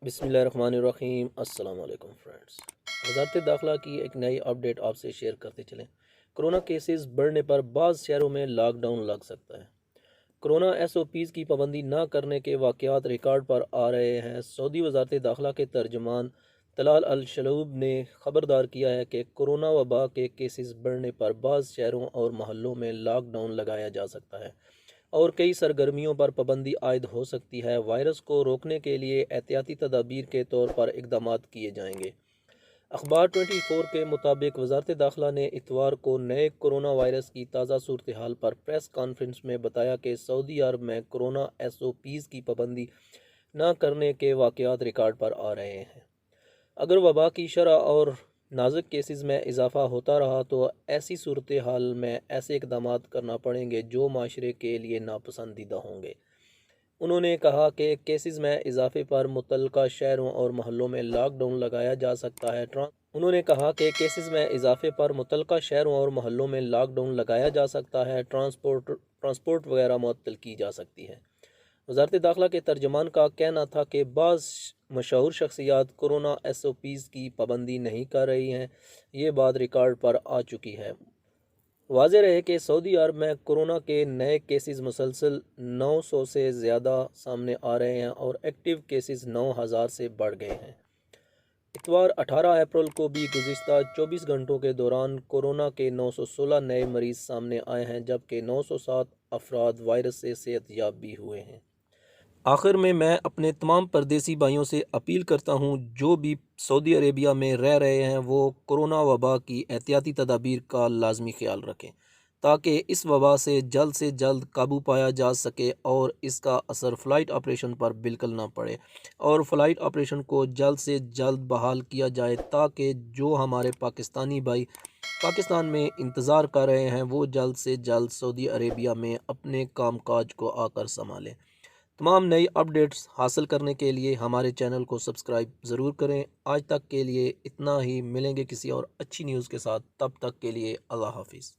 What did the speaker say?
बिस्मिल्लाहिर्रहमानिर्रहीम। अस्सलाम वालेकुम फ्रेंड्स। वज़ारत दाखिला की एक नई अपडेट आपसे शेयर करते चलें। कोरोना केसेस बढ़ने पर बाज़ शहरों में लॉकडाउन लग सकता है। कोरोना SOPs की पाबंदी न करने के वाक़यात रिकॉर्ड पर आ रहे हैं। सऊदी वज़ारत दाखिला के तर्जुमान तलाल अल शलूब ने खबरदार किया है कि कोरोना वबा के केसेस बढ़ने पर बाज़ शहरों और महल्लों में लॉकडाउन लगाया जा सकता है और कई सरगर्मियों पर पाबंदी आयद हो सकती है। वायरस को रोकने के लिए एहतियाती तदाबीर के तौर पर इकदाम किए जाएंगे। अखबार 24 के मुताबिक वज़ारत दाखिला ने इतवार को नए कोरोना वायरस की ताज़ा सूरत हाल पर प्रेस कॉन्फ्रेंस में बताया कि सऊदी अरब में कोरोना SOPs की पाबंदी न करने के वाक़यात रिकॉर्ड पर आ रहे हैं। अगर वबा की शरह और नाजुक केसेस में इजाफा होता रहा तो ऐसी सूरत हाल में ऐसे इकदाम करना पड़ेंगे जो माशरे के लिए नापसंदीदा होंगे। उन्होंने कहा कि केसेस में इजाफे पर मुतल्लिका शहरों और महल्लों में लॉकडाउन लगाया जा सकता है। उन्होंने कहा कि केसेस में इजाफे पर मुतल्लिका शहरों और महल्लों में लॉकडाउन लगाया जा सकता है। ट्रांसपोर्ट वगैरह मुअत्तल की जा सकती है। वज़ारत दाखिला के तर्जमान का कहना था कि बाज़ मशहूर शख्सियात कोरोना SOPs की पाबंदी नहीं कर रही हैं। ये बात रिकॉर्ड पर आ चुकी है। वाज़ेह रहे कि सऊदी अरब में कोरोना के नए केसेस मुसलसल 900 से ज़्यादा सामने आ रहे हैं और एक्टिव केसेस 9000 से बढ़ गए हैं। इतवार 18 अप्रैल को भी गुज़िश्ता 24 घंटों के दौरान कोरोना के 916 नए मरीज़ सामने आए हैं, जबकि 907 अफराद वायरस से सेहतयाब भी हुए हैं। आखिर में मैं अपने तमाम परदेसी भाइयों से अपील करता हूँ जो भी सऊदी अरेबिया में रह रहे हैं वो कोरोना वबा की एहतियाती तदाबीर का लाजमी ख्याल रखें ताकि इस वबा से जल्द काबू पाया जा सके और इसका असर फ़्लाइट ऑपरेशन पर बिल्कुल ना पड़े और फ़्लाइट ऑपरेशन को जल्द से जल्द बहाल किया जाए ताकि जो हमारे पाकिस्तानी भाई पाकिस्तान में इंतज़ार कर रहे हैं वो जल्द से जल्द सऊदी अरेबिया में अपने कामकाज को आकर संभालें। तमाम नई अपडेट्स हासिल करने के लिए हमारे चैनल को सब्सक्राइब ज़रूर करें। आज तक के लिए इतना ही, मिलेंगे किसी और अच्छी न्यूज़ के साथ, तब तक के लिए अल्लाह हाफिज़।